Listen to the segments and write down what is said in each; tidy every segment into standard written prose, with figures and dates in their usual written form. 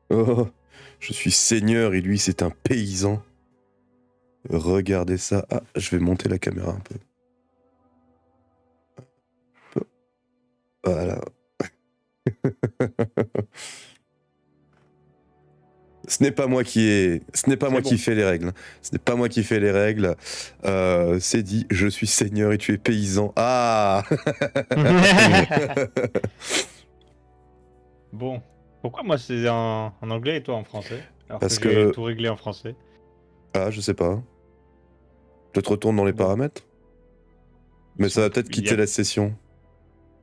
Oh, je suis seigneur et lui, c'est un paysan. Regardez ça. Ah, je vais monter la caméra un peu. Voilà. Ce n'est pas moi qui fais les règles. Ce n'est pas moi qui fais les règles. C'est dit, je suis seigneur et tu es paysan. Ah. Bon, pourquoi moi c'est en anglais et toi en français? Alors Parce que j'ai que... tout réglé en français. Ah, je sais pas. Je te retourne dans les Bon, paramètres. Mais ça va peut-être il y quitter a... la session.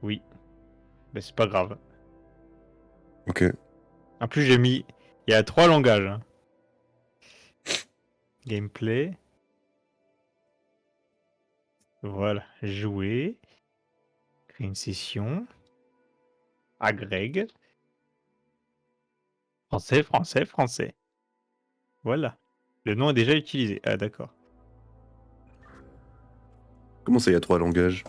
Oui, mais c'est pas grave. Ok. En plus j'ai mis... Il y a 3 langages. Hein. Gameplay. Voilà, jouer. Créer une session. Agrègue. Français, français, français. Voilà. Le nom est déjà utilisé. Ah d'accord. Comment ça, il y a 3 langages?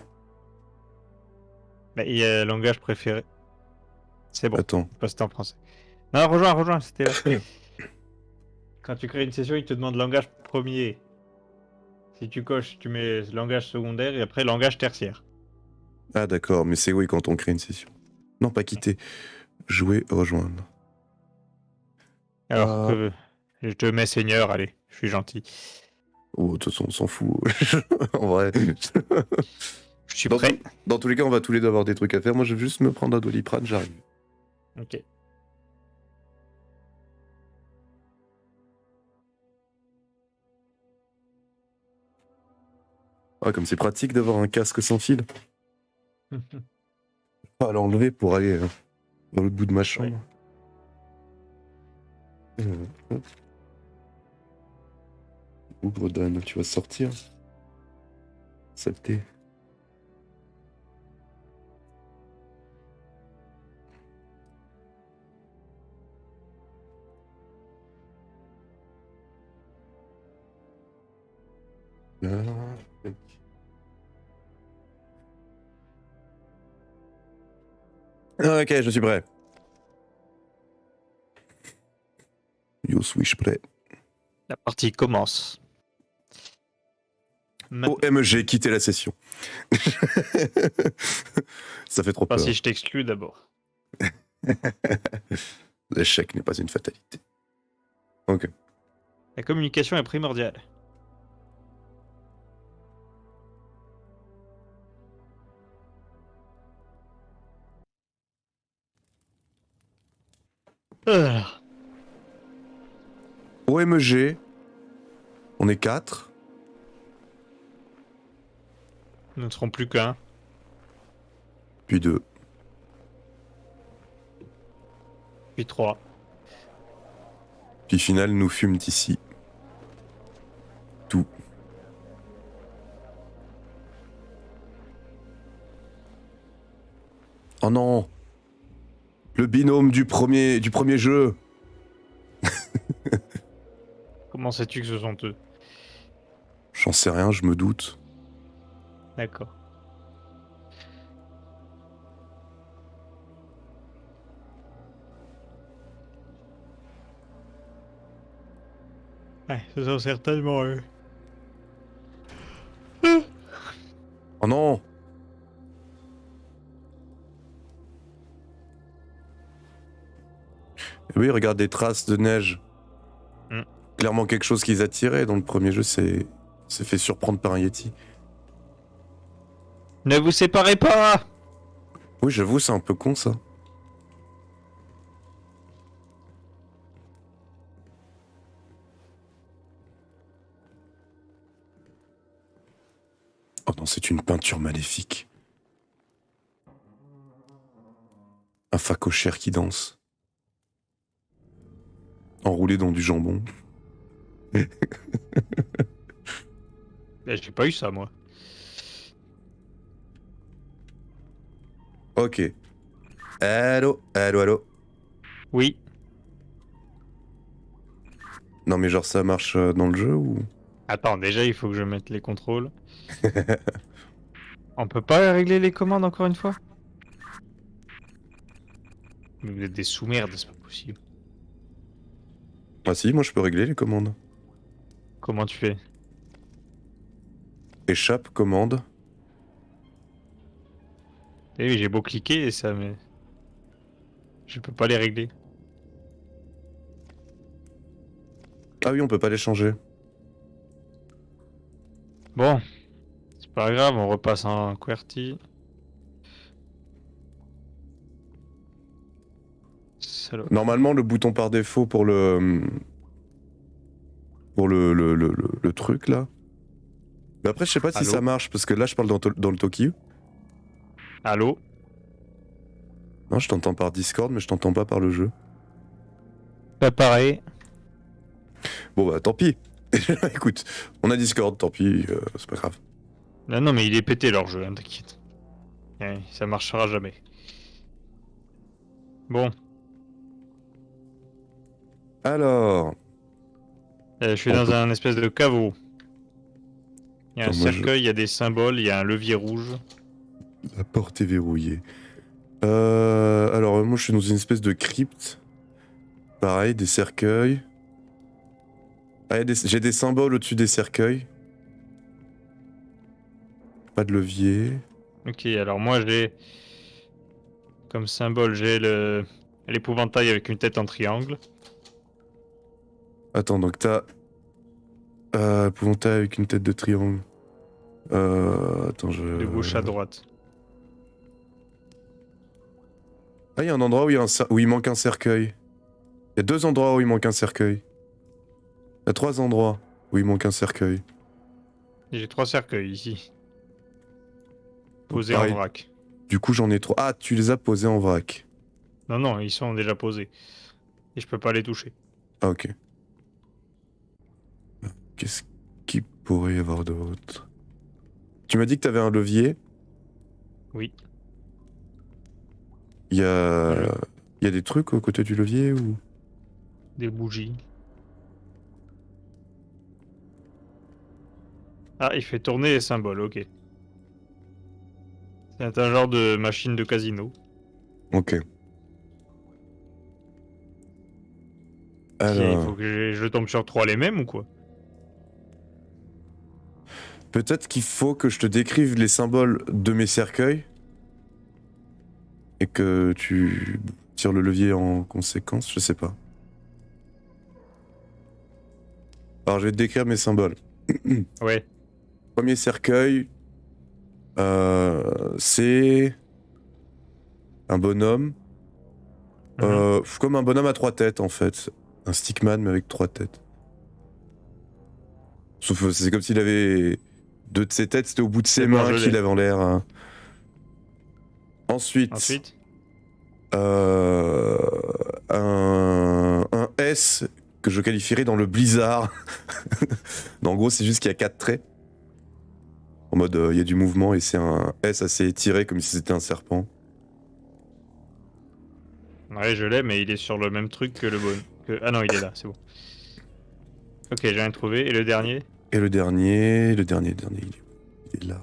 Bah, il y a langage préféré. C'est bon. Attends. Poste en français. Non, rejoins, c'était là. Quand tu crées une session, il te demande langage premier. Si tu coches, tu mets langage secondaire et après langage tertiaire. Ah d'accord, mais c'est oui quand on crée une session. Non, pas quitter. Jouer, rejoindre. Alors que je te mets seigneur, allez, je suis gentil. Oh, de toute façon, on s'en fout. En vrai. Je suis prêt. Dans tous les cas, on va tous les deux avoir des trucs à faire. Moi, je vais juste me prendre un Doliprane, j'arrive. Ok. Ah, comme c'est pratique d'avoir un casque sans fil. Pas à l'enlever pour aller dans l'autre bout de ma chambre. Ouvre, Dan, tu vas sortir. Saleté. Ok, je suis prêt. Yo, switch prêt. La partie commence. OMG, quitter la session. Ça fait trop Pas peur. si je t'exclus d'abord. L'échec n'est pas une fatalité. Ok. La communication est primordiale. Alors. OMG, on est 4. Nous ne serons plus qu'un. Puis 2. Puis 3. Puis final, nous fûmes ici. Tout. Oh non! Le binôme du premier jeu! Comment sais-tu que ce sont eux? J'en sais rien, je me doute. D'accord. Ouais, ce sont certainement eux. Oh non! Et oui, regarde des traces de neige. Clairement quelque chose qu'ils attiraient dans le premier jeu, c'est fait surprendre par un Yeti. Ne vous séparez pas! Oui, j'avoue, c'est un peu con ça. Oh non, c'est une peinture maléfique. Un phacochère qui danse. Enroulé dans du jambon. J'ai pas eu ça, moi. Ok. Allô, allô, allô. Oui. Non mais genre ça marche dans le jeu ou... Attends, déjà, il faut que je mette les contrôles. On peut pas régler les commandes encore une fois? Mais vous êtes des sous-merdes, c'est pas possible. Ah si, moi je peux régler les commandes. Comment tu fais? Échappe, commande. Eh oui, j'ai beau cliquer et ça, mais je peux pas les régler. Ah oui, on peut pas les changer. Bon, c'est pas grave, on repasse en QWERTY. Salope. Normalement, le bouton par défaut pour le... le truc, là. Mais après, je sais pas si Allô? ça marche, parce que là, je parle dans le Toki. Allô? Non, je t'entends par Discord, mais je t'entends pas par le jeu. Pas pareil. Bon, bah, tant pis. Écoute, on a Discord, tant pis, c'est pas grave. Non, non, mais il est pété leur jeu, hein, t'inquiète. Ça marchera jamais. Bon, Alors... je suis on dans peut- un espèce de caveau. Il y a un Attends, moi, cercueil, il y a des symboles, il y a un levier rouge. La porte est verrouillée. Alors, moi, je suis dans une espèce de crypte. Pareil, des cercueils. Ah, j'ai des symboles au-dessus des cercueils. Pas de levier. Ok, alors moi j'ai comme symbole, j'ai l'épouvantail avec une tête en triangle. Attends, donc t'as... épouvantail avec une tête de triangle. Attends, De gauche à droite. Ah, il y a un endroit où où il manque un cercueil. Il y a 2 endroits où il manque un cercueil. Il y a 3 endroits où il manque un cercueil. J'ai 3 cercueils ici. Donc, Posés en pareil, vrac. du coup, j'en ai 3. Ah, tu les as posés en vrac. Non, non, ils sont déjà posés. Et je peux pas les toucher. Ah, ok. Qu'est-ce qu'il pourrait y avoir d'autre? Tu m'as dit que t'avais un levier. Oui. Il y a... Je- Il y a des trucs aux côtés du levier ou... Des bougies. Ah, il fait tourner les symboles, ok. C'est un genre de machine de casino. Ok. Tiens, il Alors... faut que je tombe sur 3 les mêmes ou quoi? Peut-être qu'il faut que je te décrive les symboles de mes cercueils. Et que tu tires le levier en conséquence, je sais pas. Alors je vais te décrire mes symboles. Ouais. Premier cercueil, c'est un bonhomme. Mhm. Comme un bonhomme à 3 têtes en fait. Un stickman mais avec 3 têtes. Sauf c'est comme s'il avait 2 de ses têtes, c'était au bout de ses C'est bon, mains je qu'il l'ai. avait en l'air. Hein. Ensuite, Ensuite? euh, un S que je qualifierais dans le blizzard. En gros, c'est juste qu'il y a 4 traits. En mode, il y a du mouvement et c'est un S assez étiré comme si c'était un serpent. Ouais, je l'ai, mais il est sur le même truc que le bon. Ah non, il est là, c'est bon. Ok, j'ai rien trouvé. Et le dernier? Et le dernier, il est là.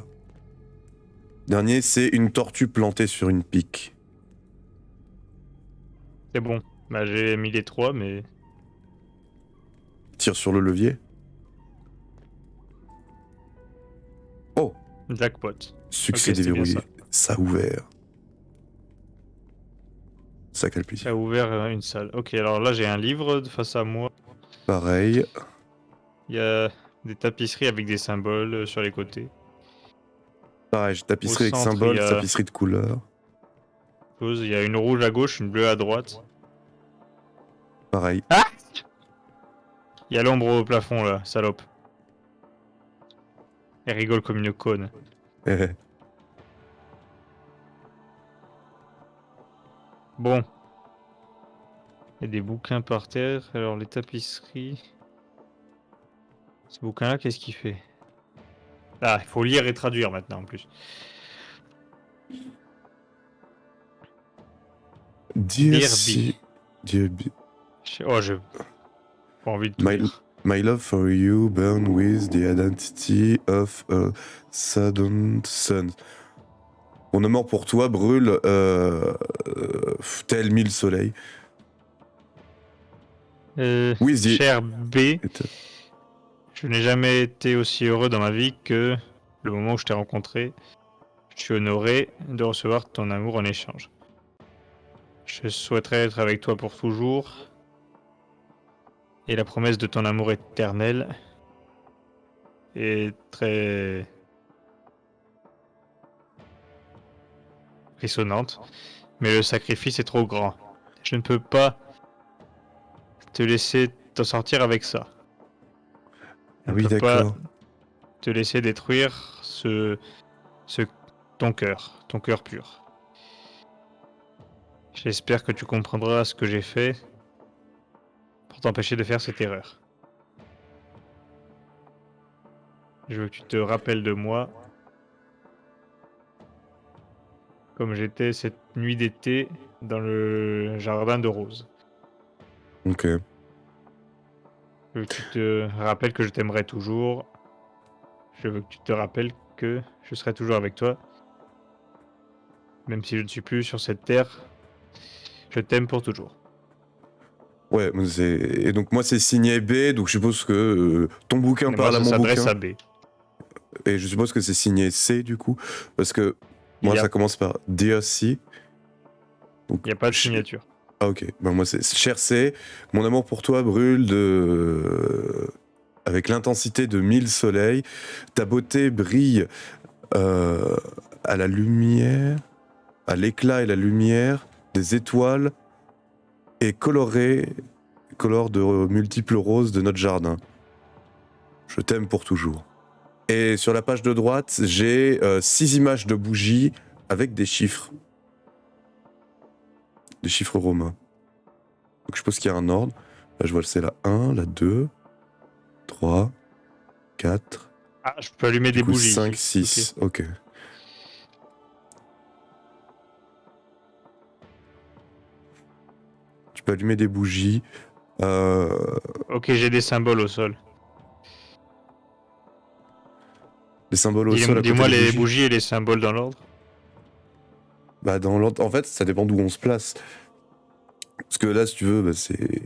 Le dernier, c'est une tortue plantée sur une pique. C'est bon. Bah, j'ai mis les 3, mais. Tire sur le levier. Oh, Jackpot. succès Ok, c'était bien déverrouillé. ça. Ça a ouvert. Ça, quel Ça plaisir. a ouvert une salle. Ok, alors là, j'ai un livre face à moi. Pareil. Il y a des tapisseries avec des symboles sur les côtés. Pareil, j'ai Au tapisserie avec centre, il y symbole, a tapisserie de couleur. il y a une rouge à gauche, une bleue à droite. Pareil. Ah! Il y a l'ombre au plafond là, salope. Elle rigole comme une conne. Eh, Bon. Il y a des bouquins par terre. Alors les tapisseries. Ce bouquin là, qu'est-ce qu'il fait? Ah, il faut lire et traduire maintenant en plus. Dear Derby. Oh, j'ai pas envie de tout lire. My love for you burn with the identity of a sudden sun. Mon amour pour toi brûle tel mille soleils. Oui, Cher B, je n'ai jamais été aussi heureux dans ma vie que le moment où je t'ai rencontré. Je suis honoré de recevoir ton amour en échange. Je souhaiterais être avec toi pour toujours. Et la promesse de ton amour éternel est très frissonnante. Mais le sacrifice est trop grand. Je ne peux pas te laisser t'en sortir avec ça. Je Ah ne oui, peux pas d'accord. te laisser détruire ce ton cœur pur. J'espère que tu comprendras ce que j'ai fait pour t'empêcher de faire cette erreur. Je veux que tu te rappelles de moi comme j'étais cette nuit d'été dans le jardin de roses. Ok. Je veux que tu te rappelles que je t'aimerai toujours. Je veux que tu te rappelles que je serai toujours avec toi. Même si je ne suis plus sur cette terre, je t'aime pour toujours. Ouais, et donc moi c'est signé B, donc je suppose que ton bouquin Et moi, parle à ça mon s'adresse bouquin, à B. et je suppose que c'est signé C du coup, parce que Il moi n'y a, ça commence par Dear C. Donc, il y a pas de signature. Ah ok, ben moi c'est Cher C, mon amour pour toi brûle avec l'intensité de 1000 soleils, ta beauté brille euh, à la lumière, à l'éclat et la lumière des étoiles et colore de multiples roses de notre jardin. Je t'aime pour toujours. Et sur la page de droite, j'ai 6 images de bougies avec des chiffres romains. Donc je suppose qu'il y a un ordre. Là je vois c'est la 1, la 2, 3, 4, Ah, je peux allumer du des coup bougies. 5, Ok. 6. Ok. Tu peux allumer des bougies. Ok, j'ai des symboles au sol. Des symboles au sol à côté Dis-moi des les bougies. bougies et les symboles dans l'ordre. Bah dans l'ordre, en fait, ça dépend d'où on se place. Parce que là, si tu veux, bah, c'est...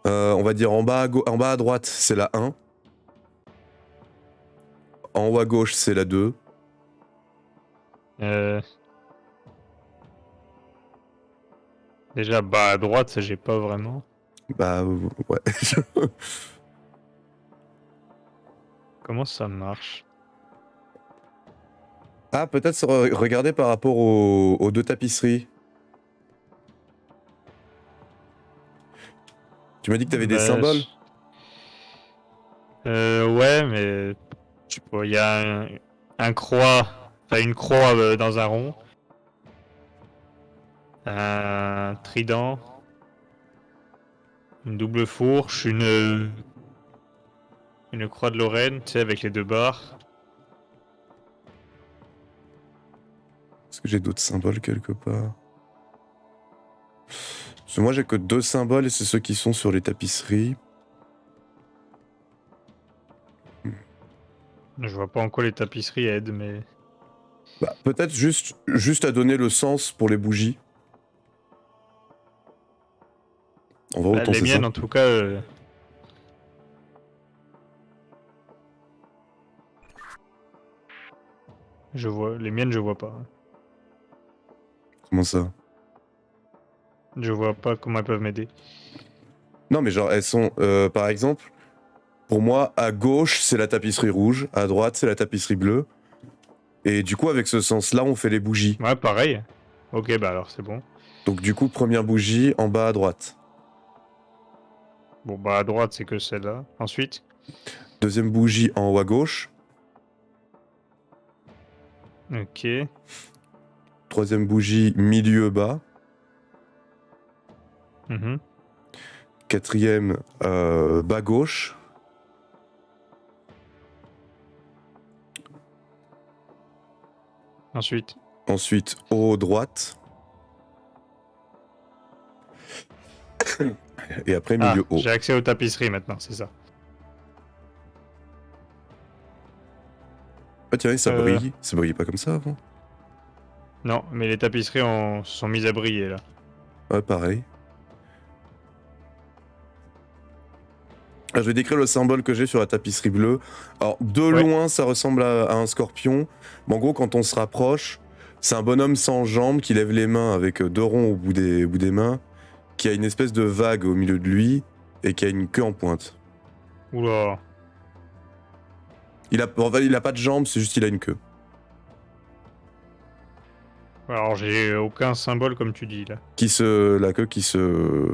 on va dire en bas, en bas à droite, c'est la 1. En haut à gauche, c'est la 2. Euh, Déjà, bas à droite, ça j'ai pas vraiment. Bah ouais. Comment ça marche? Ah, peut-être regarder par rapport aux deux tapisseries. Tu m'as dit que t'avais des Bah, symboles. ouais, mais je sais pas, il y a un croix, enfin une croix dans un rond, un trident, une double fourche, une croix de Lorraine, tu sais, avec les deux barres. Est-ce que j'ai d'autres symboles quelque part? Parce que moi, j'ai que 2 symboles et c'est ceux qui sont sur les tapisseries. Je vois pas en quoi les tapisseries aident, mais Bah, peut-être juste à donner le sens pour les bougies. En vrai, bah, autant les c'est miennes ça. en tout cas. Je vois, les miennes, je vois pas. Comment ça? Je vois pas comment elles peuvent m'aider. Non, mais genre, elles sont, par exemple, pour moi, à gauche, c'est la tapisserie rouge, à droite, c'est la tapisserie bleue. Et du coup, avec ce sens-là, on fait les bougies. Ouais, pareil. Ok, bah alors c'est bon. Donc, du coup, première bougie en bas à droite. Bon, bah à droite, c'est que celle-là. Ensuite, Deuxième bougie en haut à gauche. ok. Troisième bougie milieu bas. Mhm. Quatrième bas gauche. Ensuite, Ensuite, haut droite. Et après, ah, milieu haut. j'ai accès aux tapisseries maintenant, c'est ça. Ah tiens, ça Euh, brille. Ça brillait pas comme ça avant. non, mais les tapisseries se sont mises à briller là. Ouais, pareil. Je vais décrire le symbole que j'ai sur la tapisserie bleue. Alors, de Ouais. loin, ça ressemble à un scorpion. Mais en gros, quand on se rapproche, c'est un bonhomme sans jambes qui lève les mains avec deux ronds au bout des mains, qui a une espèce de vague au milieu de lui et qui a une queue en pointe. Oula. Il a pas de jambes, c'est juste qu'il a une queue. Alors j'ai aucun symbole comme tu dis là. La queue qui se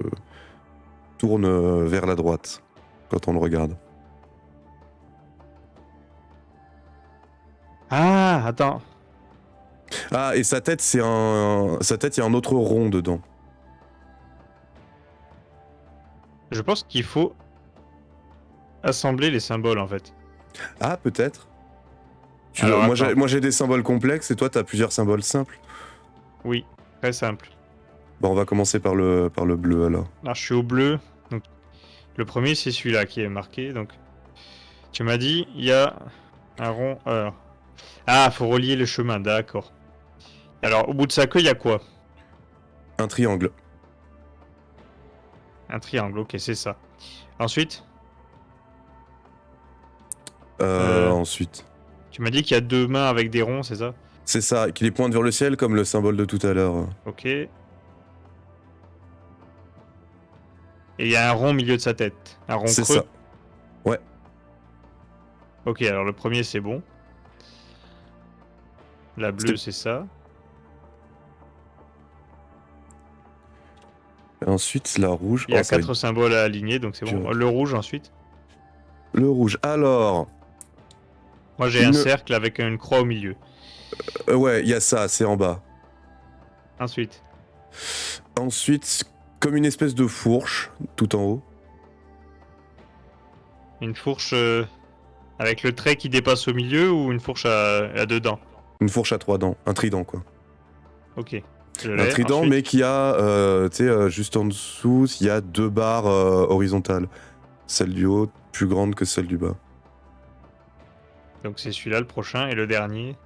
tourne vers la droite quand on le regarde. Ah, attends. Ah, et sa tête, il y a un autre rond dedans. Je pense qu'il faut assembler les symboles en fait. Ah, peut-être. Alors, attends. Moi, j'ai des symboles complexes et toi, t'as plusieurs symboles simples. Oui, très simple. Bon, on va commencer par le bleu alors. Alors je suis au bleu. Donc, le premier c'est celui-là qui est marqué. Donc tu m'as dit il y a un rond. Ah, faut relier le chemin, d'accord. Alors au bout de sa queue il y a quoi? Un triangle. Un triangle, ok, c'est ça. Ensuite, Ensuite. tu m'as dit qu'il y a deux mains avec des ronds, c'est ça? C'est ça, qui les pointe vers le ciel comme le symbole de tout à l'heure. Ok. Et il y a un rond au milieu de sa tête. Un rond C'est creux. ça. Ouais. Ok, alors le premier c'est bon. La bleue c'est ça. Et ensuite, la rouge. Il y a ça va 4 symboles à aligner, donc c'est bon. dur. Le rouge ensuite. être- Le rouge. Alors. Moi j'ai un cercle avec une croix au milieu. Ouais, il y a ça, c'est en bas. Ensuite, Ensuite, comme une espèce de fourche, tout en haut. une fourche avec le trait qui dépasse au milieu ou une fourche à deux dents? Une fourche à 3 dents. Un trident, quoi. Ok. Je Un l'ai. trident, Ensuite, mais qui a, tu sais, juste en dessous, il y a deux barres horizontales. Celle du haut, plus grande que celle du bas. donc c'est celui-là le prochain. Et le dernier?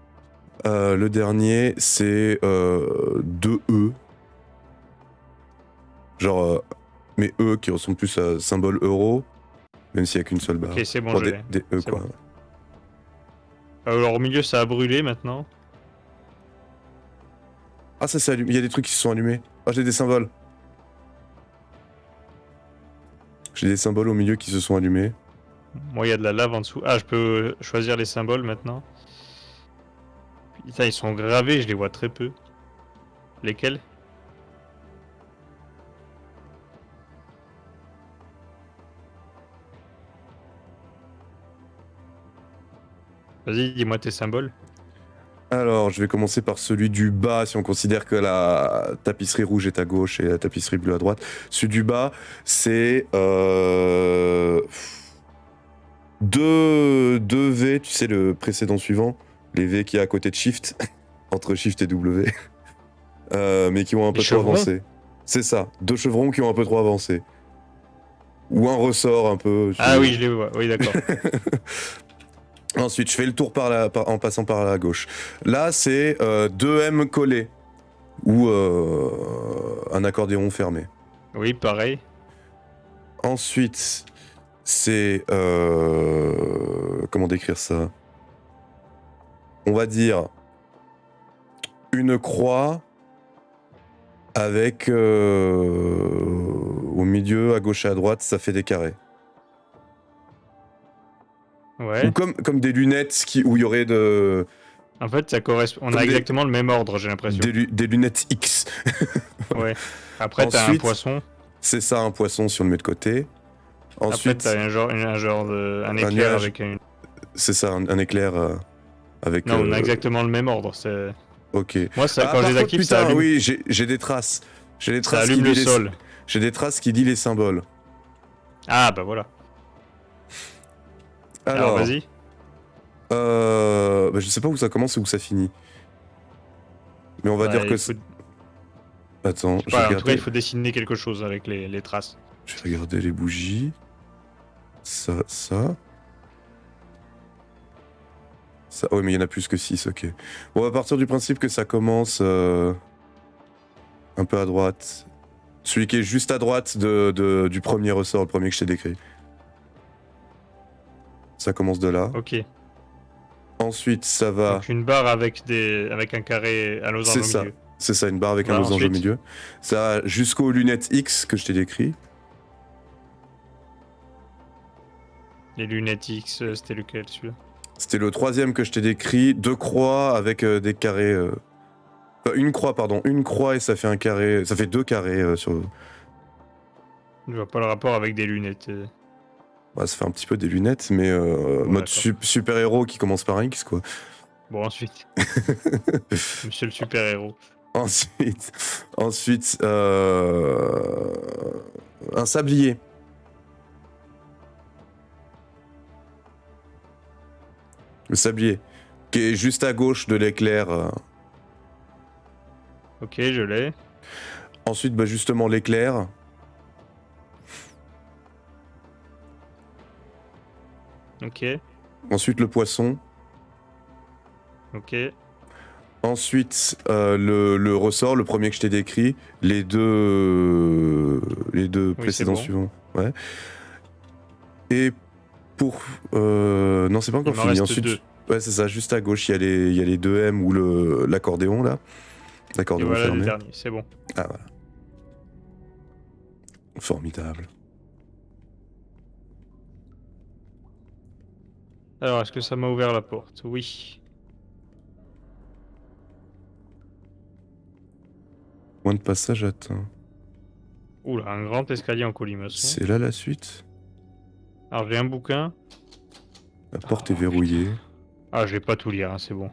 Le dernier, c'est deux E. Genre, mais E qui ressemblent plus à symbole euro, même s'il n'y a qu'une seule barre. Ok, c'est bon, Bon, je l'ai. des E, C'est quoi. bon. Alors au milieu ça a brûlé maintenant. Ah, ça s'est allumé. Il y a des trucs qui se sont allumés. Ah, j'ai des symboles. J'ai des symboles au milieu qui se sont allumés. Moi il y a de la lave en dessous. Ah, je peux choisir les symboles maintenant. Putain, ils sont gravés, je les vois très peu. Lesquels? Vas-y, dis-moi tes symboles. Alors, je vais commencer par celui du bas, si on considère que la tapisserie rouge est à gauche et la tapisserie bleue à droite. Celui du bas, c'est deux V, tu sais, le précédent suivant, les V qui est à côté de Shift, entre Shift et W, mais qui ont un peu trop chevrons avancé. C'est ça, deux chevrons qui ont un peu trop avancé. Ou un ressort un peu. Ah oui, je les vois. Oui, d'accord. Ensuite, je fais le tour en passant par la gauche. Là, c'est 2M collés, ou un accordéon fermé. Oui, pareil. Ensuite, c'est... comment décrire ça? On va dire une croix avec au milieu, à gauche et à droite, ça fait des carrés. Ouais. Ou comme des lunettes où il y aurait de... En fait, ça correspond. On Comme a des- exactement le même ordre, j'ai l'impression. des lunettes X. Ouais. Après, t'as un Ensuite, poisson. C'est ça, un poisson si on le met de côté. Après, Ensuite, t'as un genre de. Un éclair nuage. avec une. c'est ça, un éclair avec... Non, on a exactement le même ordre. C'est... Ok. Moi, ça, Ah, quand par je les contre, active, putain, ça allume, oui, j'ai des traces. J'ai des ça traces allume qui le disent sol. J'ai des traces qui disent les symboles. Ah, bah voilà. Alors, vas-y. Je sais pas où ça commence et où ça finit. Mais on va Ouais, dire que... il faut- Attends, je sais je pas, vais en tout cas, il regarder, faut dessiner quelque chose avec les traces. je vais regarder les bougies. Ça. Ça, oui, mais il y en a plus que 6, ok. Bon, on va partir du principe que ça commence un peu à droite. Celui qui est juste à droite du premier ressort, le premier que je t'ai décrit. Ça commence de là. Ok. Ensuite, ça va. Donc une barre avec un carré à losange C'est au ça. milieu. C'est ça, une barre avec un Bah, losange au ensuite. milieu. Ça va jusqu'aux lunettes X que je t'ai décrit. Les lunettes X, c'était lequel celui-là? C'était le troisième que je t'ai décrit. 2 croix avec des carrés. Enfin, une croix, pardon. Une croix et ça fait un carré. Ça fait 2 carrés sur. Je vois pas le rapport avec des lunettes. Ouais, ça fait un petit peu des lunettes, mais Bon, mode d'accord. super-héros qui commence par un X, quoi. Bon, ensuite. Monsieur le super-héros. Ensuite, un sablier. Le sablier, qui est juste à gauche de l'éclair. Ok, je l'ai. Ensuite, bah, justement, l'éclair. Ok, Ensuite, le poisson. ok. Ensuite, le ressort, le premier que je t'ai décrit. Les deux Oui, c'est précédents bon. suivants. Ouais. Et pour... non, c'est pas Il encore m'en fini. reste Ensuite, 2. ouais, c'est ça. Juste à gauche, il y a les 2 M ou l'accordéon, là. Et L'accordéon voilà le fermé. dernier, c'est bon. Ah, voilà. Formidable. Alors, est-ce que ça m'a ouvert la porte? Oui. Point de passage atteint. Oula, un grand escalier en colimaçon. C'est là la suite. Alors, j'ai un bouquin. La porte est Oh, verrouillée. Ah, je vais pas tout lire, hein, c'est bon.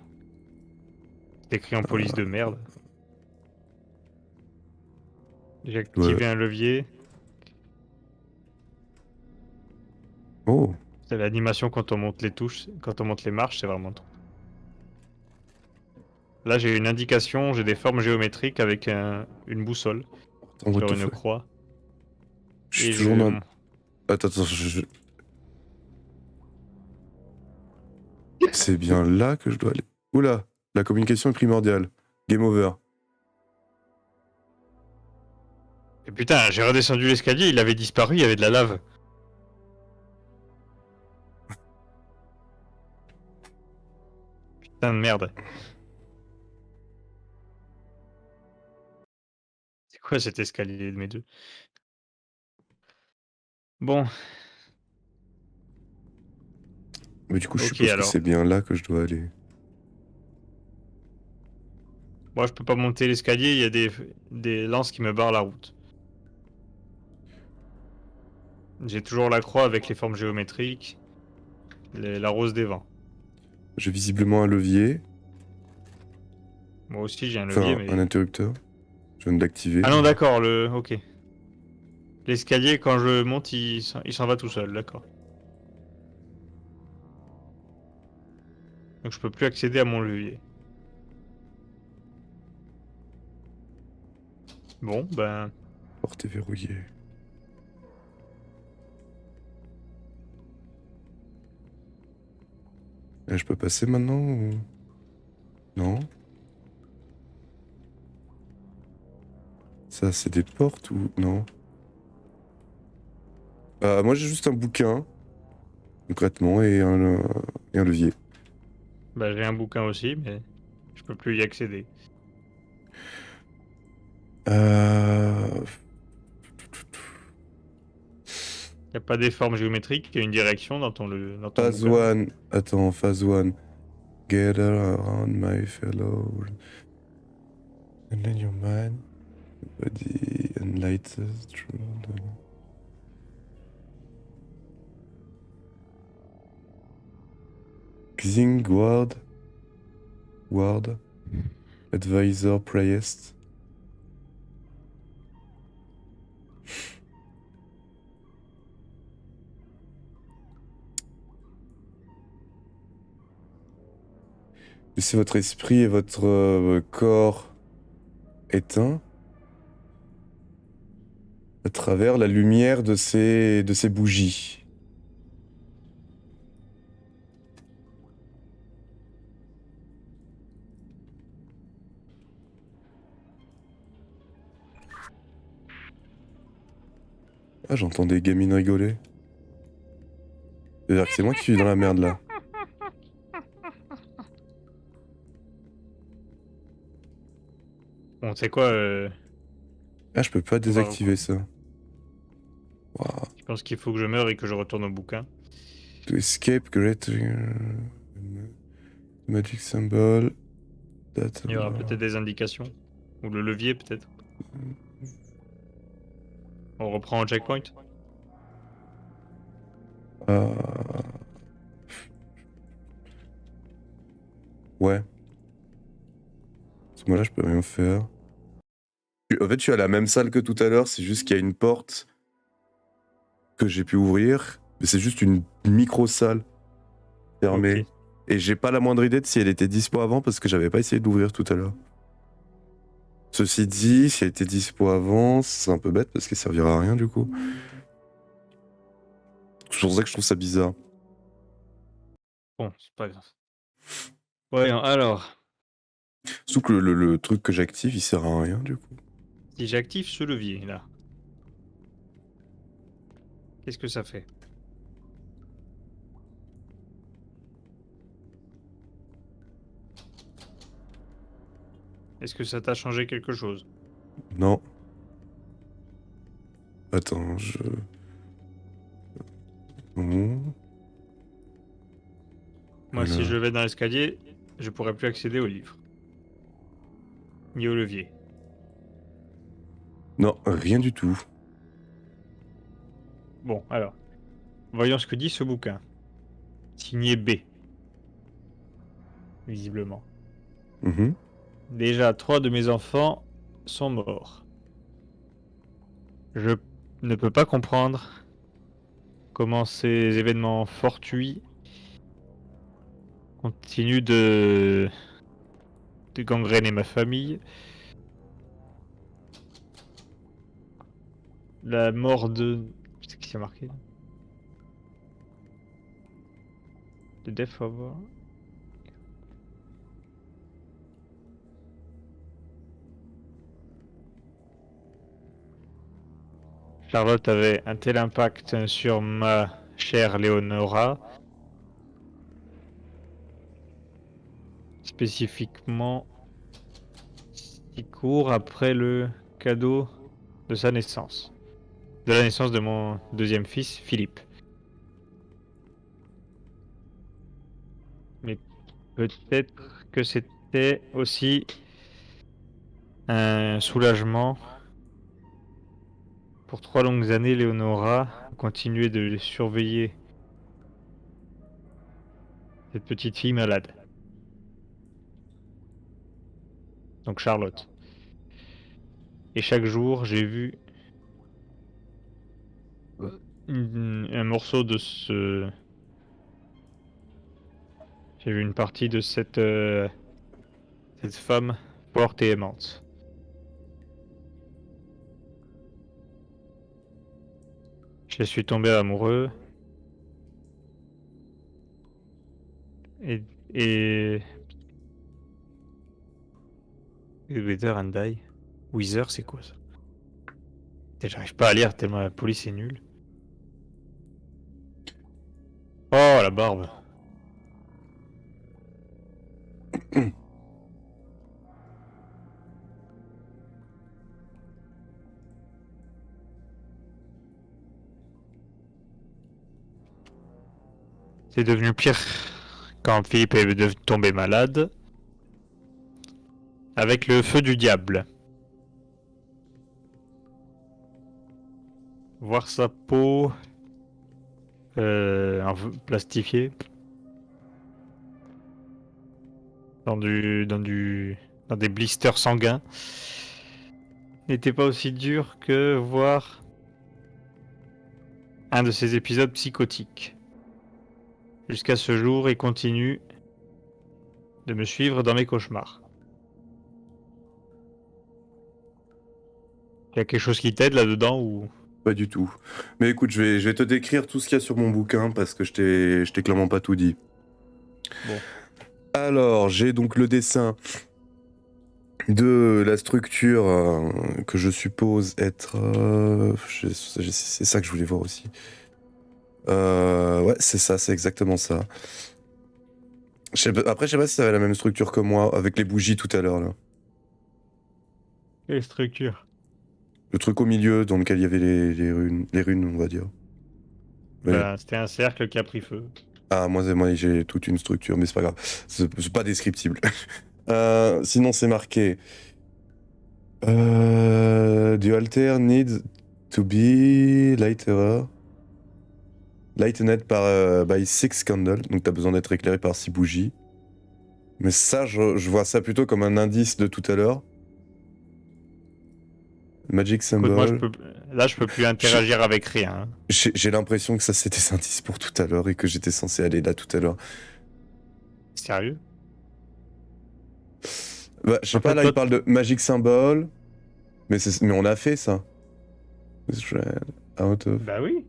C'est écrit en police de merde. J'ai Ouais. activé un levier. Oh, C'est l'animation quand on monte les touches, quand on monte les marches, c'est vraiment trop. Là, j'ai une indication, j'ai des formes géométriques avec une boussole attends, what sur the une fuck. croix. Je suis Et toujours dans... je... Attends, c'est bien là que je dois aller. Oula, la communication est primordiale. Game over. Et putain, j'ai redescendu l'escalier, il avait disparu, il y avait de la lave. Putain de merde. C'est quoi cet escalier de mes deux? Bon, Mais du coup, je ok suppose que alors. c'est bien là que je dois aller. Moi, je peux pas monter l'escalier, il y a des lances qui me barrent la route. J'ai toujours la croix avec les formes géométriques, la rose des vents. J'ai visiblement un levier, Moi aussi, j'ai un levier, enfin un mais... interrupteur. Je viens de l'activer. Ah non, d'accord, ok. L'escalier, quand je monte, il s'en va tout seul, d'accord. Donc je peux plus accéder à mon levier. Bon, ben... Porte est verrouillée. Là, je peux passer maintenant ou... Non. Ça, c'est des portes ou... Non. Moi, j'ai juste un bouquin, concrètement, et un levier. Bah, j'ai un bouquin aussi, mais je peux plus y accéder. Euh... Y a pas des formes géométriques, il y a une direction dans dans ton Phase bouquin. 1. Attends, phase 1. Gather around my fellow. And then your mind, body, and light through the... Xing Ward, Advisor Priest. Laissez votre esprit et votre corps éteint à travers la lumière de ces bougies. Ah, j'entends des gamines rigoler. C'est-à-dire que c'est moi qui suis dans la merde là. Bon, tu sais quoi, Ah, je peux pas on va- désactiver ça. Waouh. je pense qu'il faut que je meure et que je retourne au bouquin. To escape, great. Magic symbol. Date. Il y aura peut-être des indications. Ou le levier, peut-être. On reprend au checkpoint. Euh, Ouais. À ce moment-là, je peux rien faire. En fait, je suis à la même salle que tout à l'heure, c'est juste qu'il y a une porte que j'ai pu ouvrir, mais c'est juste une micro-salle fermée. Ok. Et j'ai pas la moindre idée de si elle était dispo avant parce que j'avais pas essayé d'ouvrir tout à l'heure. Ceci dit, si elle était dispo avant, c'est un peu bête parce qu'elle servira à rien du coup. C'est pour ça que je trouve ça bizarre. Bon, c'est pas grave. Voyons, alors, Surtout que le truc que j'active, il sert à rien du coup. si j'active ce levier, là, qu'est-ce que ça fait? Est-ce que ça t'a changé quelque chose? Non. Attends, Non. Moi, si Voilà. je vais dans l'escalier, je pourrais plus accéder au livre. Ni au levier. Non, rien du tout. Bon, alors, voyons ce que dit ce bouquin. Signé B, visiblement. Mhm. Déjà, 3 de mes enfants sont morts. Je ne peux pas comprendre comment ces événements fortuits continuent de gangréner ma famille. La mort de... C'est qui s'est marqué là? The death of... Charlotte avait un tel impact sur ma chère Léonora, spécifiquement si court après le cadeau de sa naissance, de la naissance de mon deuxième fils, Philippe. Mais peut-être que c'était aussi un soulagement. Pour 3 longues années, Léonora a continué de surveiller cette petite fille malade. Donc Charlotte. Et chaque jour, j'ai vu un morceau de ce... J'ai vu une partie de cette femme forte et aimante. Je suis tombé amoureux et... et... Wither and Die. Wither, c'est quoi ça? J'arrive pas à lire tellement la police est nulle. Oh, la barbe. C'est devenu pire quand Philippe est tombé malade. Avec le feu du diable. Voir sa peau plastifiée dans des blisters sanguins n'était pas aussi dur que voir un de ces épisodes psychotiques. Jusqu'à ce jour, il continue de me suivre dans mes cauchemars. Il y a quelque chose qui t'aide là-dedans ou... Pas du tout. Mais écoute, je vais te décrire tout ce qu'il y a sur mon bouquin parce que je t'ai clairement pas tout dit. Bon. Alors, j'ai donc le dessin de la structure que je suppose être... c'est ça que je voulais voir aussi. Ouais, c'est ça, c'est exactement ça. Après, je sais pas si ça avait la même structure que moi, avec les bougies tout à l'heure, là. Quelle structure? Le truc au milieu dans lequel il y avait les runes, on va dire. Mais- Ben, c'était un cercle qui a pris feu. Ah, moi j'ai toute une structure, mais c'est pas grave. C'est pas descriptible. Sinon, c'est marqué. The altar needs to be lightened by 6 candles. Donc, t'as besoin d'être éclairé par 6 bougies. Mais ça, je vois ça plutôt comme un indice de tout à l'heure. Magic Écoute, moi, symbol. là, je peux plus interagir avec rien. J'ai l'impression que ça c'était des indices pour tout à l'heure et que j'étais censé aller là tout à l'heure. Sérieux? Bah, je sais En pas, fait, là toi, il parle de Magic symbol. Mais on a fait ça. Shred out of. bah oui.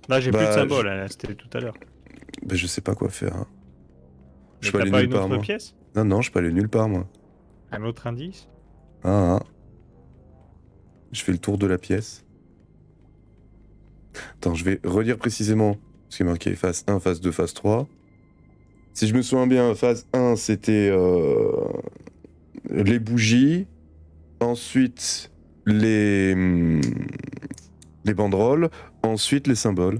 Là, j'ai plus de Bah, symbole, hein, c'était tout à l'heure. bah, je sais pas quoi faire. Hein. Je Mais peux t'as aller pas nulle une part, autre moi. pièce? Non, je peux aller nulle part, moi. Un autre indice? Ah, ah. Je fais le tour de la pièce. Attends, je vais redire précisément ce qui est marqué phase 1, phase 2, phase 3. Si je me souviens bien, phase 1, c'était les bougies. Ensuite, les banderoles. Ensuite, les symboles.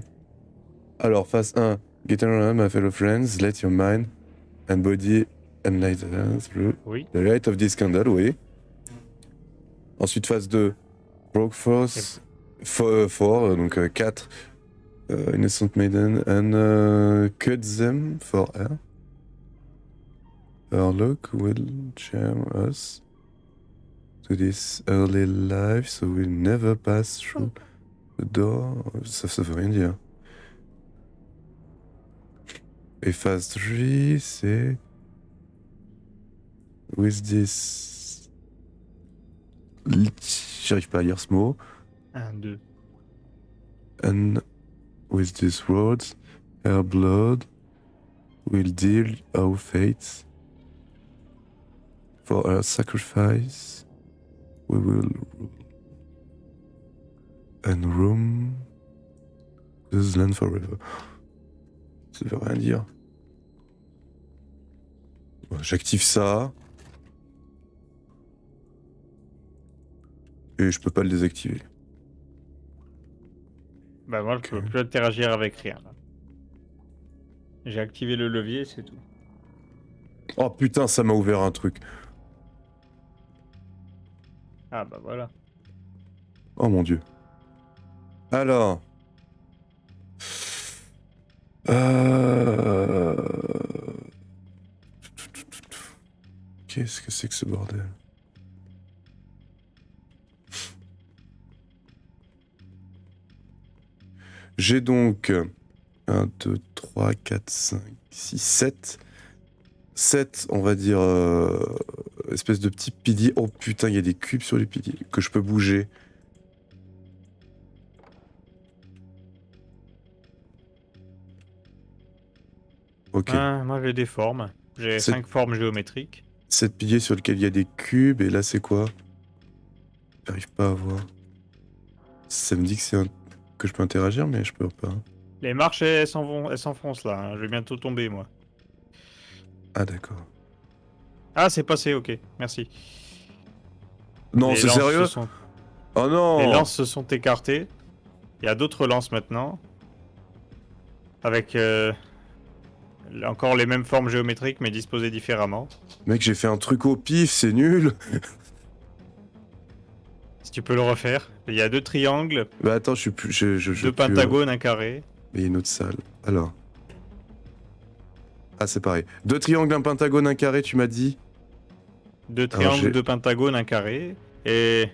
Alors, phase 1, get around my fellow friends, let your mind and body enlighten through Oui. the light of this candle, oui. Ensuite, phase 2, broke force 4, donc 4, innocent maiden, and cut them for her. Her look will charm us to this early life, so we'll never pass through the door. Ça veut rien dire. Et phase 3, c'est. With this. J'arrive pas à lire ce mot. 1, 2. And with these words, her blood will deal our fates. For her sacrifice, we will rule and roam this land forever. Ça veut rien dire. Bon, j'active ça. Et je peux pas le désactiver. Bah moi, je peux plus interagir avec rien. Là. J'ai activé le levier, c'est tout. Oh putain, ça m'a ouvert un truc. Ah bah voilà. Oh mon dieu. Alors. Qu'est-ce que c'est que ce bordel? J'ai donc 1, 2, 3, 4, 5, 6, 7. 7, on va dire, espèce de petits piliers. Oh putain, il y a des cubes sur les piliers que je peux bouger. Ok. Ah, moi, j'ai des formes. J'ai 5 formes géométriques. 7 piliers sur lesquels il y a des cubes. Et là, c'est quoi? J'arrive pas à voir. Ça me dit que que je peux interagir, mais je peux pas. Les marches, elles s'enfoncent là. Hein. Je vais bientôt tomber, moi. Ah, d'accord. Ah, c'est passé, ok. Merci. Non, Les c'est lances sérieux? se sont- Oh non! Les lances se sont écartées. Il y a d'autres lances maintenant. Avec encore les mêmes formes géométriques, mais disposées différemment. Mec, j'ai fait un truc au pif, c'est nul! Si tu peux le refaire. Il y a 2 triangles, Bah attends, je suis plus. 2 pentagones, un carré. Mais il y a une autre salle. Alors. Ah, c'est pareil. 2 triangles, un pentagone, un carré, tu m'as dit? 2 Alors, triangles, 2 pentagones, un carré. Et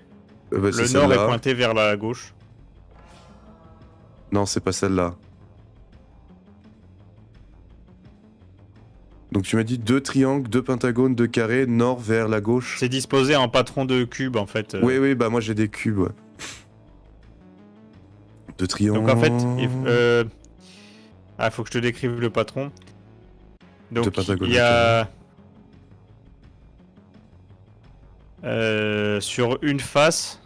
Bah, c'est le nord est celle-là. pointé vers la gauche. Non, c'est pas celle-là. Donc tu m'as dit 2 triangles, 2 pentagones, 2 carrés, nord vers la gauche. C'est disposé en patron de cube en fait. Oui, bah moi j'ai des cubes, ouais. 2 triangles. Donc en fait, faut que je te décrive le patron. Donc pentagones, il y a sur une face,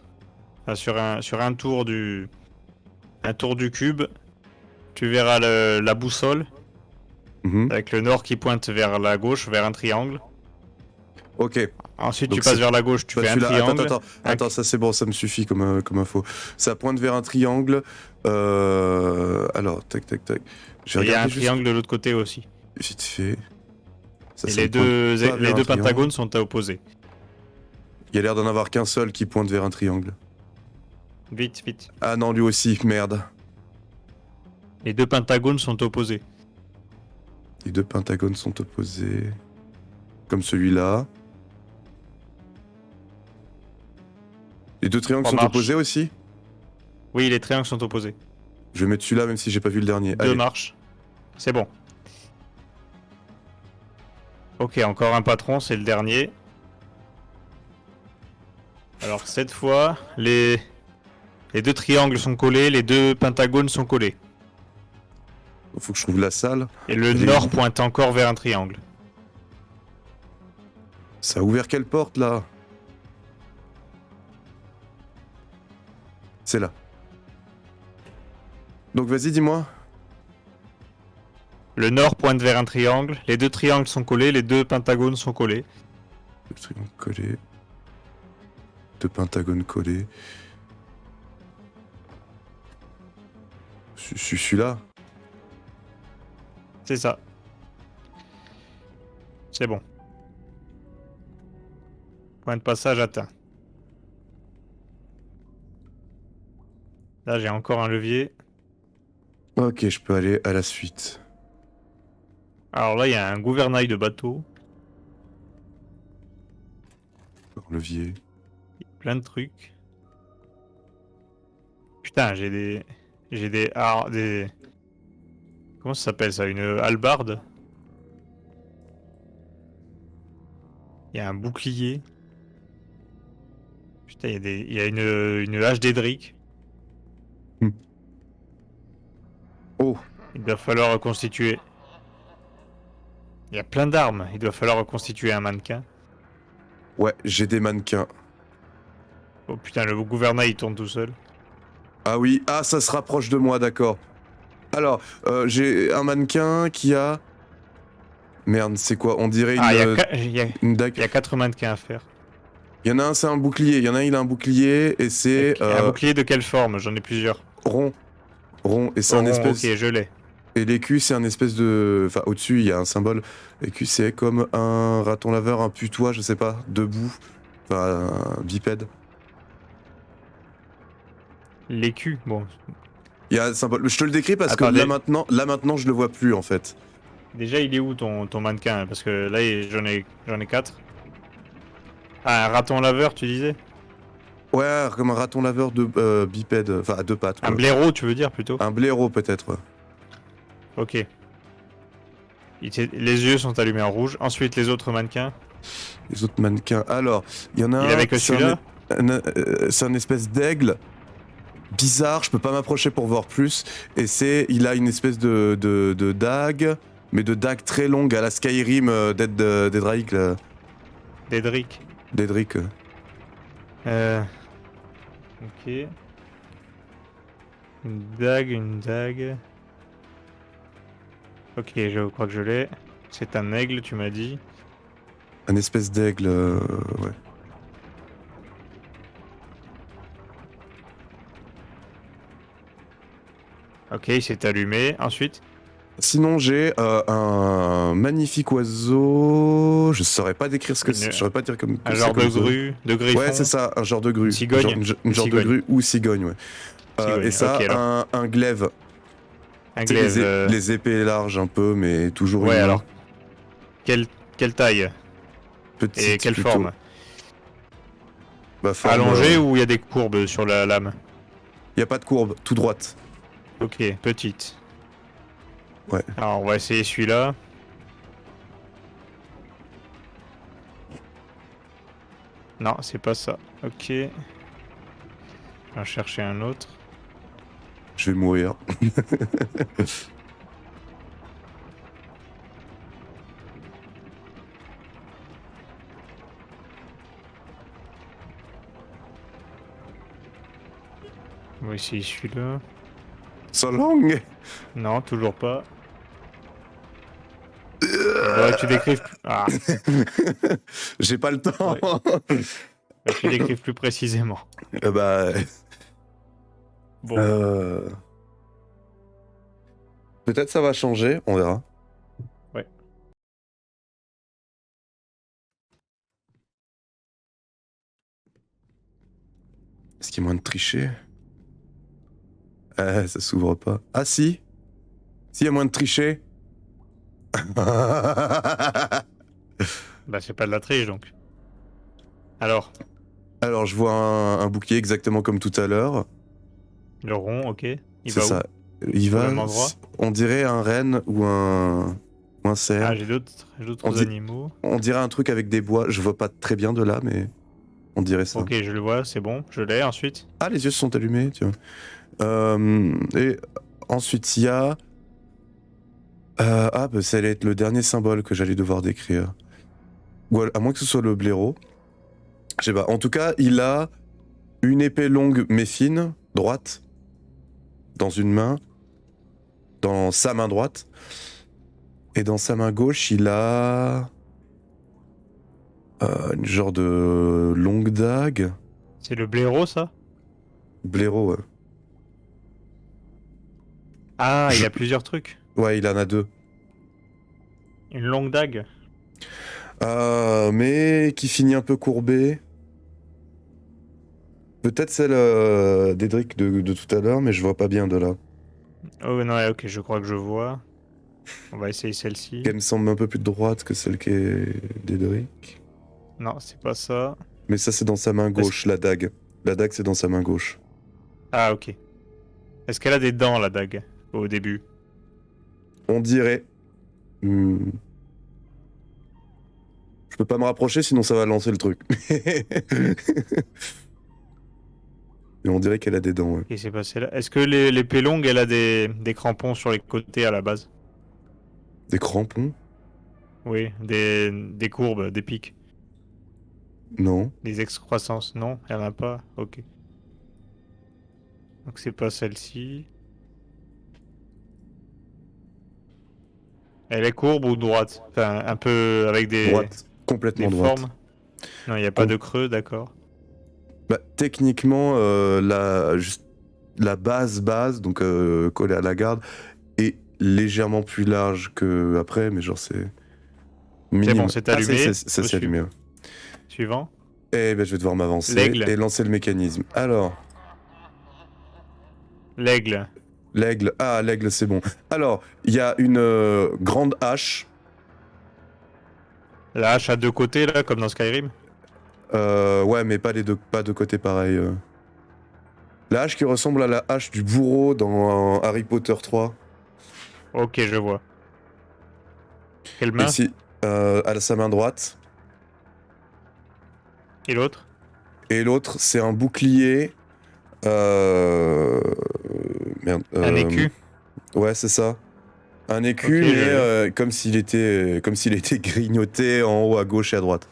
enfin, sur un tour du un tour du cube. Tu verras la boussole Mhm. avec le nord qui pointe vers la gauche, vers un triangle. Ok. Ensuite, Donc tu passes c'est vers la gauche, tu pas fais un celui-là. triangle. Attends, ça c'est bon, ça me suffit comme info. Ça pointe vers un triangle. Alors, tac, tac, tac. Je Et vais il y a un regarder juste triangle de l'autre côté aussi. vite fait. Ça, Et ça les me pointe pas les vers un deux triangle. pentagones sont à opposer. Il y a l'air d'en avoir qu'un seul qui pointe vers un triangle. Vite, vite. Ah non, lui aussi, merde. Les deux pentagones sont opposés. Les deux pentagones sont opposés. Comme celui-là. Les deux triangles Ça sont marche. opposés aussi. Oui, les triangles sont opposés. Je vais mettre celui-là même si j'ai pas vu le dernier. Deux Allez. marches. C'est bon. Ok, encore un patron, c'est le dernier. Alors cette fois, les deux triangles sont collés, les deux pentagones sont collés. Faut que je trouve la salle. Et le Elle est nord où pointe encore vers un triangle. Ça a ouvert quelle porte là? C'est là. Donc vas-y, dis-moi. Le nord pointe vers un triangle, les deux triangles sont collés, les deux pentagones sont collés. Le triangle collé. Deux pentagones collés. Celui-là. C'est ça. C'est bon. Point de passage atteint. Là, j'ai encore un levier. Ok, je peux aller à la suite. Alors là, il y a un gouvernail de bateau. Levier. Plein de trucs. Putain, j'ai des... J'ai des... Ah, des... Comment ça s'appelle ça? Une hallebarde? Il y a un bouclier. Putain, il y a une hache d'Edric. Oh, Il va falloir reconstituer. Il y a plein d'armes. Il va falloir reconstituer un mannequin. ouais, j'ai des mannequins. Oh putain, le gouvernail il tourne tout seul. Ah oui, ah ça se rapproche de moi, d'accord. Alors, j'ai un mannequin qui a... Merde, c'est quoi? On dirait Ah, une dague. il y a 4 mannequins à faire. Il y en a un, c'est un bouclier. Il y en a un, il a un bouclier et c'est Un bouclier de quelle forme? J'en ai plusieurs. rond. Rond. Et c'est Oh, un rond, espèce... ok, je l'ai. Et l'écu, c'est un espèce de... Enfin, au-dessus, il y a un symbole. L'écu, c'est comme un raton laveur, un putois, je sais pas, debout. Enfin, un bipède. L'écu, bon. Il y a un symbole. Je te le décris parce Attendez. que là maintenant, je le vois plus, en fait. Déjà, il est où ton mannequin? Parce que là, j'en ai 4. Ah, un raton laveur, tu disais? Ouais, comme un raton laveur de bipède. Enfin, à deux pattes. Un quoi. blaireau, tu veux dire, plutôt? Un blaireau, peut-être. Ouais. Ok. Les yeux sont allumés en rouge. Ensuite, les autres mannequins. Les autres mannequins. Alors, il y en a Il un... avait que celui-là? C'est un espèce d'aigle. Bizarre, je peux pas m'approcher pour voir plus. Et il a une espèce de dague, mais de dague très longue à la Skyrim d'Edric. D'Edric. D'Edric. Ok. Une dague. Ok, je crois que je l'ai. C'est un aigle, tu m'as dit. Un espèce d'aigle, ouais. Ok, il s'est allumé. Ensuite, Sinon, j'ai un magnifique oiseau. Je saurais pas décrire ce que c'est. Je saurais pas dire comme. un c'est genre comme de ça. grue, de griffon. Ouais, c'est ça, un genre de grue. Une cigogne. Une genre de cigogne. grue ou cigogne, ouais. Cigogne, Et ça, ok, alors. un glaive. Un Tu sais, glaive. les épées larges un peu, mais toujours Ouais, une main alors. Quelle taille petite. et quelle plutôt. forme? Bah, forme, Allongée ou il y a des courbes sur la lame? y a pas de courbe, tout droite. Ok, petite. Ouais. Alors, on va essayer celui-là. Non, c'est pas ça. Ok. Je vais en chercher un autre. Je vais mourir. On va essayer celui-là. So long. Non, toujours pas. Faudrait que tu décrives... Ah, J'ai pas le temps. Ouais. faudrait que tu décrives plus précisément. Bah, Bon, peut-être ça va changer, on verra. ouais. Est-ce qu'il y a moyen de tricher? Ça s'ouvre pas. Ah si. S'il y a moyen de tricher. Bah, c'est pas de la triche, donc. Alors, Alors, je vois un bouclier exactement comme tout à l'heure. le rond, ok. Il C'est va où? ça. Il Au va. même endroit? On dirait un renne ou un cerf. Ah, j'ai d'autres dit- animaux. On dirait un truc avec des bois. Je vois pas très bien de là, mais on dirait ça. Ok, je le vois, c'est bon. Je l'ai, ensuite. Ah, les yeux se sont allumés, tu vois. Et ensuite, il y a. Bah, ça allait être le dernier symbole que j'allais devoir décrire. Ou à moins que ce soit le blaireau. Je sais pas. En tout cas, il a une épée longue mais fine, droite, dans une main, dans sa main droite. Et dans sa main gauche, il a. Une genre de longue dague. C'est le blaireau, ça? Blaireau, ouais. Ah, il Je- a plusieurs trucs. Ouais, il en a deux. Une longue dague. Mais qui finit un peu courbé. Peut-être celle d'Edric de tout à l'heure, mais je vois pas bien de là. Oh non, ouais, ok, je crois que je vois. On va essayer celle-ci. Elle me semble un peu plus droite que celle qui est d'Edric. Non, c'est pas ça. Mais ça, c'est dans sa main gauche, la dague. La dague, c'est dans sa main gauche. Ah, ok. Est-ce qu'elle a des dents, la dague, au début? On dirait. Hmm. Je peux pas me rapprocher, sinon ça va lancer le truc. Mais on dirait qu'elle a des dents, ouais. Qu'est-ce qui s'est passé là? Est-ce que l'épée longue, elle a des crampons sur les côtés à la base? Des crampons? Oui, des courbes, des pics, Non. des excroissances? Non, elle en a pas? Ok. Donc c'est pas celle-ci. Elle est courbe ou droite? Enfin, un peu avec Droite. Complètement des droite. formes? Non, il n'y a pas de creux, d'accord. Bah, techniquement, la base, donc collée à la garde, est légèrement plus large que après, mais genre c'est minime. bon, c'est allumé. Ça s'est Reçu. allumé. Ouais. Suivant. Eh ben, je vais devoir m'avancer L'aigle. et lancer le mécanisme. Alors, L'aigle. l'aigle. Ah, l'aigle, c'est bon. Alors, il y a une grande hache. La hache à deux côtés, là, comme dans Skyrim. Ouais, mais pas de côté pareil. La hache qui ressemble à la hache du bourreau dans Harry Potter 3. Ok, je vois. Quelle main? Ici, à sa main droite. Et l'autre? Et l'autre, c'est un bouclier. Merde. Un écu? Ouais, c'est ça. Un écu, Ok, mais je l'ai. comme s'il était grignoté en haut à gauche et à droite.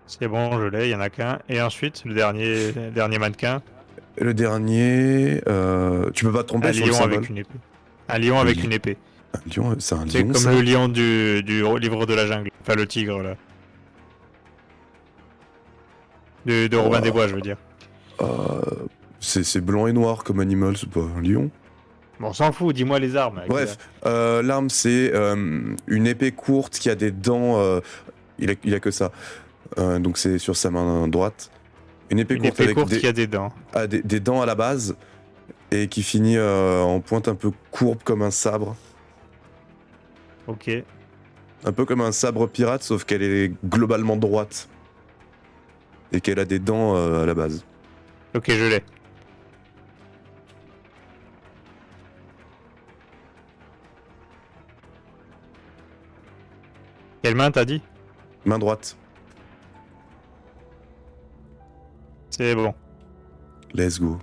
C'est bon, je l'ai, il y en a qu'un. Et ensuite, le dernier mannequin, Le dernier, tu peux pas te tromper un sur le lion symbole. avec une épée. Un lion avec une épée. Un lion, c'est un C'est lion, comme ça. le lion du livre de la jungle. Enfin, le tigre, là. De Robin des Bois, je veux dire. Euh, c'est blanc et noir comme animal, c'est pas un lion. Bon, on s'en fout, dis-moi les armes. Bref, l'arme, c'est une épée courte qui a des dents. Il a que ça. Donc c'est sur sa main droite. Une épée Une courte épée avec courte qui a des dents. des dents à la base et qui finit en pointe un peu courbe comme un sabre. Ok. Un peu comme un sabre pirate, sauf qu'elle est globalement droite. Et qu'elle a des dents à la base. Ok, je l'ai. Quelle main t'as dit? Main droite. C'est bon. Let's go.